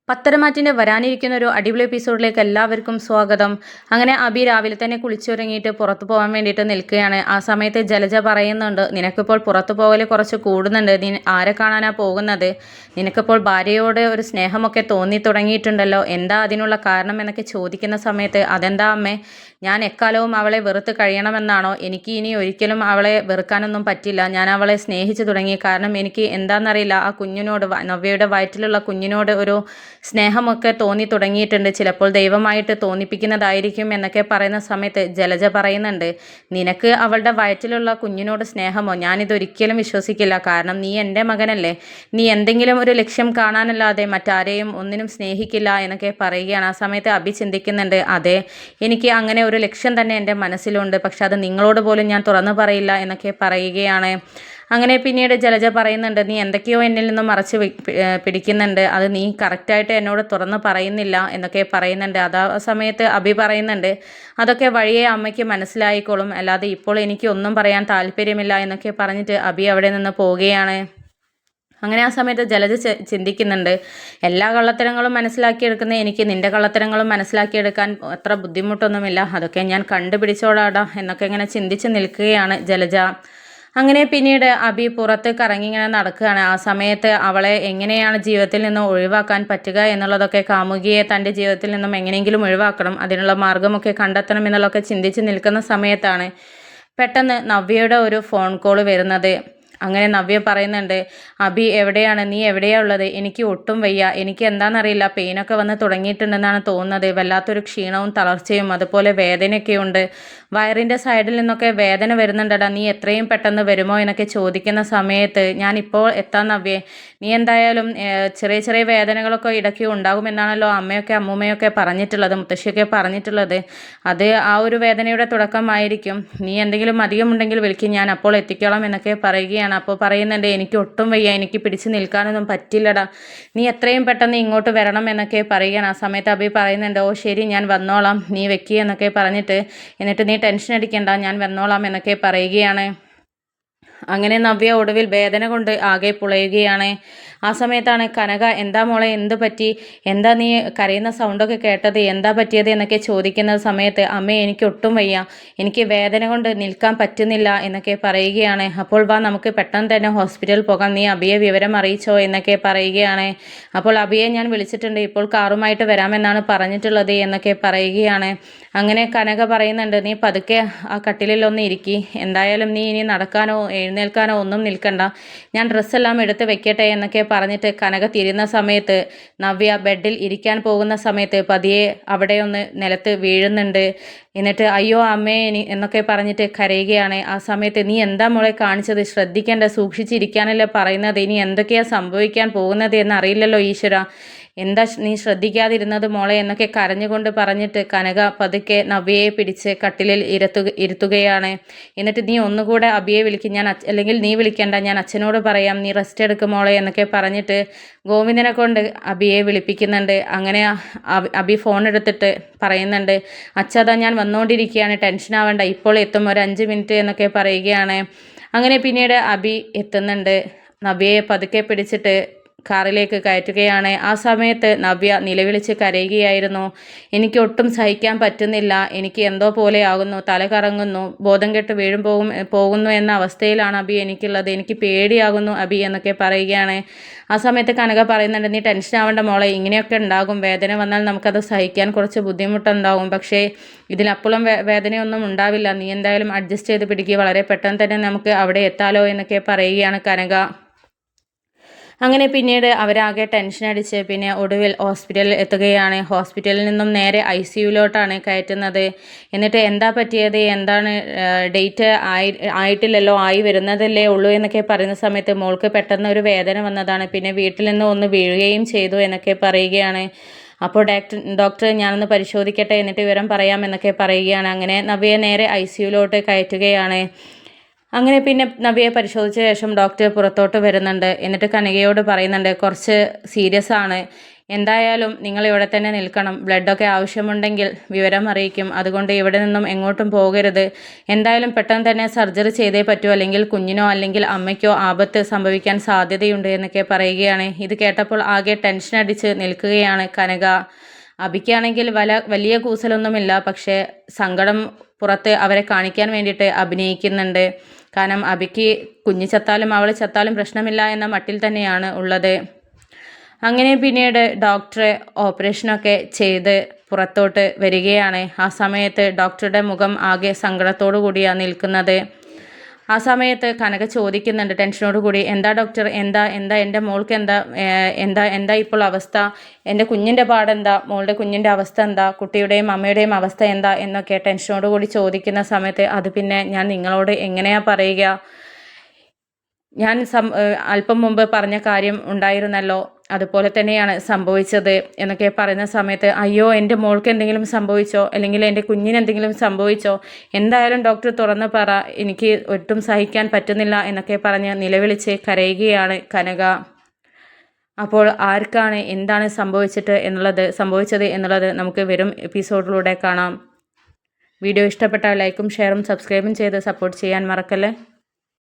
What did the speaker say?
പത്തരമാറ്റിൻ്റെ വരാനിരിക്കുന്ന ഒരു അടിപൊളി എപ്പിസോഡിലേക്ക് എല്ലാവർക്കും സ്വാഗതം. അങ്ങനെ അബി രാവിലെ തന്നെ കുളിച്ചൊരുങ്ങിയിട്ട് പുറത്തു പോകാൻ വേണ്ടിയിട്ട് നിൽക്കുകയാണ്. ആ സമയത്ത് ജലജ പറയുന്നുണ്ട്, നിനക്കിപ്പോൾ പുറത്തു പോകൽ കുറച്ച് കൂടുന്നുണ്ട്, നീ ആരെ കാണാനാ പോകുന്നത്? നിനക്കിപ്പോൾ ഭാര്യയോട് ഒരു സ്നേഹമൊക്കെ തോന്നി തുടങ്ങിയിട്ടുണ്ടല്ലോ, എന്താ അതിനുള്ള കാരണം എന്നൊക്കെ ചോദിക്കുന്ന സമയത്ത്, അതെന്താ അമ്മേ, ഞാൻ എക്കാലവും അവളെ വെറുത്ത് കഴിയണമെന്നാണോ? എനിക്ക് ഇനി ഒരിക്കലും അവളെ വെറുക്കാനൊന്നും പറ്റില്ല. ഞാൻ അവളെ സ്നേഹിച്ചു തുടങ്ങി. കാരണം എനിക്ക് എന്താണെന്നറിയില്ല, ആ കുഞ്ഞിനോട്, നവ്യയുടെ വയറ്റിലുള്ള കുഞ്ഞിനോട് ഒരു സ്നേഹമൊക്കെ തോന്നി തുടങ്ങിയിട്ടുണ്ട്. ചിലപ്പോൾ ദൈവമായിട്ട് തോന്നിപ്പിക്കുന്നതായിരിക്കും എന്നൊക്കെ പറയുന്ന സമയത്ത് ജലജ പറയുന്നുണ്ട്, നിനക്ക് അവളുടെ വയറ്റിലുള്ള കുഞ്ഞിനോട് സ്നേഹമോ? ഞാനിതൊരിക്കലും വിശ്വസിക്കില്ല. കാരണം നീ എൻ്റെ മകനല്ലേ, നീ എന്തെങ്കിലും ഒരു ലക്ഷ്യം കാണാനല്ലാതെ മറ്റാരെയും ഒന്നിനും സ്നേഹിക്കില്ല എന്നൊക്കെ പറയുകയാണ്. ആ സമയത്ത് അഭി ചിന്തിക്കുന്നുണ്ട്, അതെ, എനിക്ക് അങ്ങനെ ഒരു ലക്ഷ്യം തന്നെ എൻ്റെ മനസ്സിലുണ്ട്, പക്ഷെ അത് നിങ്ങളോട് പോലും ഞാൻ തുറന്നു പറയില്ല എന്നൊക്കെ പറയുകയാണ്. അങ്ങനെ പിന്നീട് ജലജ പറയുന്നുണ്ട്, നീ എന്തൊക്കെയോ എന്നിൽ നിന്നും മറച്ച് പിടിക്കുന്നുണ്ട്, അത് നീ കറക്റ്റായിട്ട് എന്നോട് തുറന്ന് പറയുന്നില്ല എന്നൊക്കെ പറയുന്നുണ്ട്. അതാ സമയത്ത് അഭി പറയുന്നുണ്ട്, അതൊക്കെ വഴിയെ അമ്മയ്ക്ക് മനസ്സിലായിക്കോളും, അല്ലാതെ ഇപ്പോൾ എനിക്ക് ഒന്നും പറയാൻ താല്പര്യമില്ല എന്നൊക്കെ പറഞ്ഞിട്ട് അഭി അവിടെ നിന്ന് പോവുകയാണ്. അങ്ങനെ ആ സമയത്ത് ജലജ ചിന്തിക്കുന്നുണ്ട്, എല്ലാ കള്ളത്തരങ്ങളും മനസ്സിലാക്കിയെടുക്കുന്ന എനിക്ക് നിൻ്റെ കള്ളത്തരങ്ങളും മനസ്സിലാക്കിയെടുക്കാൻ അത്ര ബുദ്ധിമുട്ടൊന്നുമില്ല, അതൊക്കെ ഞാൻ കണ്ടുപിടിച്ചോടാടാ എന്നൊക്കെ ഇങ്ങനെ ചിന്തിച്ച് നിൽക്കുകയാണ് ജലജ. അങ്ങനെ പിന്നീട് അബി പുറത്ത് കറങ്ങിങ്ങനെ നടക്കുകയാണ്. ആ സമയത്ത് അവളെ എങ്ങനെയാണ് ജീവിതത്തിൽ നിന്ന് ഒഴിവാക്കാൻ പറ്റുക എന്നുള്ളതൊക്കെ, കാമുകിയെ തൻ്റെ ജീവിതത്തിൽ നിന്നും എങ്ങനെയെങ്കിലും ഒഴിവാക്കണം, അതിനുള്ള മാർഗമൊക്കെ കണ്ടെത്തണം എന്നുള്ളതൊക്കെ ചിന്തിച്ച് നിൽക്കുന്ന സമയത്താണ് പെട്ടെന്ന് നവ്യയുടെ ഒരു ഫോൺ കോൾ വരുന്നത്. അങ്ങനെ നവ്യ പറയുന്നുണ്ട്, അബി എവിടെയാണ്, നീ എവിടെയാണ് ഉള്ളത്? എനിക്ക് ഒട്ടും വയ്യ, എനിക്ക് എന്താണെന്നറിയില്ല, പെയിനൊക്കെ വന്ന് തുടങ്ങിയിട്ടുണ്ടെന്നാണ് തോന്നുന്നത്, വല്ലാത്തൊരു ക്ഷീണവും തളർച്ചയും അതുപോലെ വേദനയൊക്കെയുണ്ട്, വയറിൻ്റെ സൈഡിൽ നിന്നൊക്കെ വേദന വരുന്നുണ്ടടാ, നീ എത്രയും പെട്ടെന്ന് വരുമോ എന്നൊക്കെ ചോദിക്കുന്ന സമയത്ത്, ഞാനിപ്പോൾ എത്താൻ നവ്യേ, നീ എന്തായാലും ചെറിയ ചെറിയ വേദനകളൊക്കെ ഇടയ്ക്ക് ഉണ്ടാകുമെന്നാണല്ലോ അമ്മയൊക്കെ അമ്മൂമ്മയൊക്കെ പറഞ്ഞിട്ടുള്ളത്, മുത്തശ്ശിയൊക്കെ പറഞ്ഞിട്ടുള്ളത്, അത് ആ ഒരു വേദനയുടെ തുടക്കമായിരിക്കും, നീ എന്തെങ്കിലും അധികമുണ്ടെങ്കിൽ വിളിക്കും, ഞാൻ അപ്പോൾ എത്തിക്കോളാം എന്നൊക്കെ പറയുകയാണ്. അപ്പോൾ പറയുന്നുണ്ട്, എനിക്ക് ഒട്ടും വയ്യ, എനിക്ക് പിടിച്ചു നിൽക്കാനൊന്നും പറ്റില്ലടാ, നീ എത്രയും പെട്ടെന്ന് ഇങ്ങോട്ട് വരണം എന്നൊക്കെ പറയുകയാണ്. ആ സമയത്ത് അഭി പറയുന്നുണ്ട്, ഓ ശരി, ഞാൻ വന്നോളാം, നീ വെക്കുക എന്നൊക്കെ പറഞ്ഞിട്ട്, എന്നിട്ട് നീ ടെൻഷൻ അടിക്കണ്ട, ഞാൻ വന്നോളാം എന്നൊക്കെ പറയുകയാണ്. അങ്ങനെ നവ്യ ഒടുവിൽ വേദന കൊണ്ട് ആകെ പുളയുകയാണ്. ആ സമയത്താണ് കനക, എന്താ മോളെ, എന്ത് പറ്റി, എന്താ നീ കരയുന്ന സൗണ്ടൊക്കെ കേട്ടത്, എന്താ പറ്റിയത് എന്നൊക്കെ ചോദിക്കുന്ന സമയത്ത്, അമ്മേ എനിക്ക് ഒട്ടും വയ്യ, എനിക്ക് വേദന കൊണ്ട് നിൽക്കാൻ പറ്റുന്നില്ല എന്നൊക്കെ പറയുകയാണ്. അപ്പോൾ വാ, നമുക്ക് പെട്ടെന്ന് തന്നെ ഹോസ്പിറ്റലിൽ പോകാം, നീ അബിയെ വിവരം അറിയിച്ചോ എന്നൊക്കെ പറയുകയാണ്. അപ്പോൾ അബിയെ ഞാൻ വിളിച്ചിട്ടുണ്ട്, ഇപ്പോൾ കാറുമായിട്ട് വരാമെന്നാണ് പറഞ്ഞിട്ടുള്ളത് എന്നൊക്കെ പറയുകയാണ്. അങ്ങനെ കനക പറയുന്നുണ്ട്, നീ പതുക്കെ ആ കട്ടിലിലൊന്ന് ഇരിക്കി, എന്തായാലും നീ ഇനി നടക്കാനോ എഴുന്നേൽക്കാനോ ഒന്നും നിൽക്കണ്ട, ഞാൻ ഡ്രസ്സെല്ലാം എടുത്ത് വെക്കട്ടെ എന്നൊക്കെ പറഞ്ഞിട്ട് കനക തിരിയുന്ന സമയത്ത് നവ്യ ബെഡിൽ ഇരിക്കാൻ പോകുന്ന സമയത്ത് പതിയെ അവിടെ ഒന്ന് നിലത്ത് വീഴുന്നുണ്ട്. എന്നിട്ട് അയ്യോ അമ്മേ എന്നൊക്കെ പറഞ്ഞിട്ട് കരയുകയാണ്. ആ സമയത്ത്, നീ എന്താ മോളെ കാണിച്ചത്, ശ്രദ്ധിക്കേണ്ട, സൂക്ഷിച്ചിരിക്കാനല്ലേ പറയുന്നത്, ഇനി എന്തൊക്കെയാണ് സംഭവിക്കാൻ പോകുന്നത് എന്നറിയില്ലല്ലോ ഈശ്വര, എന്താ നീ ശ്രദ്ധിക്കാതിരുന്നത് മോളെ എന്നൊക്കെ കരഞ്ഞുകൊണ്ട് പറഞ്ഞിട്ട് കനക പതുക്കെ നവ്യയെ പിടിച്ച് കട്ടിലിൽ ഇരുത്തുകയാണ്. എന്നിട്ട്, നീ ഒന്നുകൂടെ അബിയെ വിളിക്കും, ഞാൻ അല്ലെങ്കിൽ നീ വിളിക്കണ്ട, ഞാൻ അച്ഛനോട് പറയാം, നീ റെസ്റ്റ് എടുക്കും മോളെ എന്നൊക്കെ പറഞ്ഞിട്ട് ഗോവിന്ദനെ കൊണ്ട് അബിയെ വിളിപ്പിക്കുന്നുണ്ട്. അങ്ങനെ അബി ഫോൺ എടുത്തിട്ട് പറയുന്നുണ്ട്, അച്ഛാ ഞാൻ വന്നുകൊണ്ടിരിക്കുകയാണ്, ടെൻഷൻ ആവണ്ട, ഇപ്പോൾ എത്തും, ഒരു 5 മിനിറ്റ് എന്നൊക്കെ പറയുകയാണ്. അങ്ങനെ പിന്നീട് അബി എത്തുന്നുണ്ട്, നവ്യയെ പതുക്കെ പിടിച്ചിട്ട് കാറിലേക്ക് കയറ്റുകയാണ്. ആ സമയത്ത് നവ്യ നിലവിളിച്ച് കരയുകയായിരുന്നു. എനിക്ക് ഒട്ടും സഹിക്കാൻ പറ്റുന്നില്ല, എനിക്ക് എന്തോ പോലെ ആകുന്നു, തല കറങ്ങുന്നു, ബോധം കെട്ട് പോകുന്നു എന്ന അവസ്ഥയിലാണ് അബി എനിക്കുള്ളത്, എനിക്ക് പേടിയാകുന്നു അബി എന്നൊക്കെ പറയുകയാണ്. ആ സമയത്ത് കനക പറയുന്നുണ്ട്, നീ ടെൻഷൻ ആവേണ്ട മോളെ, ഇങ്ങനെയൊക്കെ ഉണ്ടാകും, വേദന വന്നാൽ നമുക്കത് സഹിക്കാൻ കുറച്ച് ബുദ്ധിമുട്ടുണ്ടാകും, പക്ഷേ ഇതിലപ്പോഴും വേദനയൊന്നും ഉണ്ടാവില്ല, നീ എന്തായാലും അഡ്ജസ്റ്റ് ചെയ്ത് പിടിക്കുക, വളരെ പെട്ടെന്ന് തന്നെ നമുക്ക് അവിടെ എത്താലോ എന്നൊക്കെ പറയുകയാണ് കനക. അങ്ങനെ പിന്നീട് അവരാകെ ടെൻഷൻ അടിച്ച് പിന്നെ ഒടുവിൽ ഹോസ്പിറ്റലിൽ എത്തുകയാണ്. ഹോസ്പിറ്റലിൽ നിന്നും നേരെ ICUലോട്ടാണ് കയറ്റുന്നത്. എന്നിട്ട് എന്താ പറ്റിയത്, എന്താണ്, ഡേറ്റ് ആയിട്ടില്ലല്ലോ, ആയി വരുന്നതല്ലേ ഉള്ളൂ എന്നൊക്കെ പറയുന്ന സമയത്ത് മോൾക്ക് പെട്ടെന്ന് ഒരു വേദന വന്നതാണ്, പിന്നെ വീട്ടിൽ നിന്ന് ഒന്ന് വീഴുകയും ചെയ്തു എന്നൊക്കെ പറയുകയാണ്. അപ്പോൾ ഡോക്ടർ ഞാനൊന്ന് പരിശോധിക്കട്ടെ എന്നിട്ട് വിവരം പറയാം എന്നൊക്കെ പറയുകയാണ്. അങ്ങനെ നവ്യയെ നേരെ ICUലോട്ട് കയറ്റുകയാണ്. അങ്ങനെ പിന്നെ നവ്യയെ പരിശോധിച്ച ശേഷം ഡോക്ടർ പുറത്തോട്ട് വരുന്നുണ്ട്. എന്നിട്ട് കനകയോട് പറയുന്നുണ്ട്, കുറച്ച് സീരിയസ് ആണ്, എന്തായാലും നിങ്ങൾ ഇവിടെ തന്നെ നിൽക്കണം. ബ്ലഡൊക്കെ ആവശ്യമുണ്ടെങ്കിൽ വിവരം അറിയിക്കും. അതുകൊണ്ട് ഇവിടെ നിന്നും എങ്ങോട്ടും പോകരുത്. എന്തായാലും പെട്ടെന്ന് തന്നെ സർജറി ചെയ്തേ പറ്റൂ, അല്ലെങ്കിൽ കുഞ്ഞിനോ അല്ലെങ്കിൽ അമ്മയ്ക്കോ ആപത്ത് സംഭവിക്കാൻ സാധ്യതയുണ്ട് എന്നൊക്കെ പറയുകയാണ്. ഇത് കേട്ടപ്പോൾ ആകെ ടെൻഷൻ അടിച്ച് നിൽക്കുകയാണ് കനക. അബിക്കാണെങ്കിൽ വലിയ കൂസലൊന്നുമില്ല, പക്ഷേ സങ്കടം പുറത്ത് അവരെ കാണിക്കാൻ വേണ്ടിയിട്ട് അഭിനയിക്കുന്നുണ്ട്. കാരണം അബിക്ക് കുഞ്ഞ് ചത്താലും അവൾ ചത്താലും പ്രശ്നമില്ല എന്ന മട്ടിൽ തന്നെയാണ് ഉള്ളത്. അങ്ങനെ പിന്നീട് ഡോക്ടറെ ഓപ്പറേഷനൊക്കെ ചെയ്ത് പുറത്തോട്ട് വരികയാണ്. ആ സമയത്ത് ഡോക്ടറുടെ മുഖം ആകെ സങ്കടത്തോടു കൂടിയാണ് നിൽക്കുന്നത്. ആ സമയത്ത് കനക ചോദിക്കുന്നുണ്ട് ടെൻഷനോട് കൂടി, എന്താ ഡോക്ടർ, എന്താ എൻ്റെ മോൾക്ക് എന്താ ഇപ്പോൾ അവസ്ഥ, എൻ്റെ കുഞ്ഞിൻ്റെ പാടെന്താ, മോളുടെ കുഞ്ഞിൻ്റെ അവസ്ഥ എന്താ, കുട്ടിയുടെയും അമ്മയുടെയും അവസ്ഥ എന്താ എന്നൊക്കെ ടെൻഷനോട് കൂടി ചോദിക്കുന്ന സമയത്ത്, അത് പിന്നെ ഞാൻ നിങ്ങളോട് എങ്ങനെയാ പറയുക, ഞാൻ അല്പം മുമ്പ് പറഞ്ഞ കാര്യം ഉണ്ടായിരുന്നല്ലോ, അതുപോലെ തന്നെയാണ് സംഭവിച്ചത് എന്നൊക്കെ പറയുന്ന സമയത്ത്, അയ്യോ എൻ്റെ മോൾക്ക് എന്തെങ്കിലും സംഭവിച്ചോ, അല്ലെങ്കിൽ എൻ്റെ കുഞ്ഞിന് എന്തെങ്കിലും സംഭവിച്ചോ, എന്തായാലും ഡോക്ടർ തുറന്ന് പറ, എനിക്ക് ഒട്ടും സഹിക്കാൻ പറ്റുന്നില്ല എന്നൊക്കെ പറഞ്ഞ് നിലവിളിച്ച് കരയുകയാണ് കനക. അപ്പോൾ ആർക്കാണ് എന്താണ് സംഭവിച്ചത് എന്നുള്ളത് നമുക്ക് വരും എപ്പിസോഡിലൂടെ കാണാം. വീഡിയോ ഇഷ്ടപ്പെട്ടാൽ ലൈക്കും ഷെയറും സബ്സ്ക്രൈബും ചെയ്ത് സപ്പോർട്ട് ചെയ്യാൻ മറക്കല്ലേ.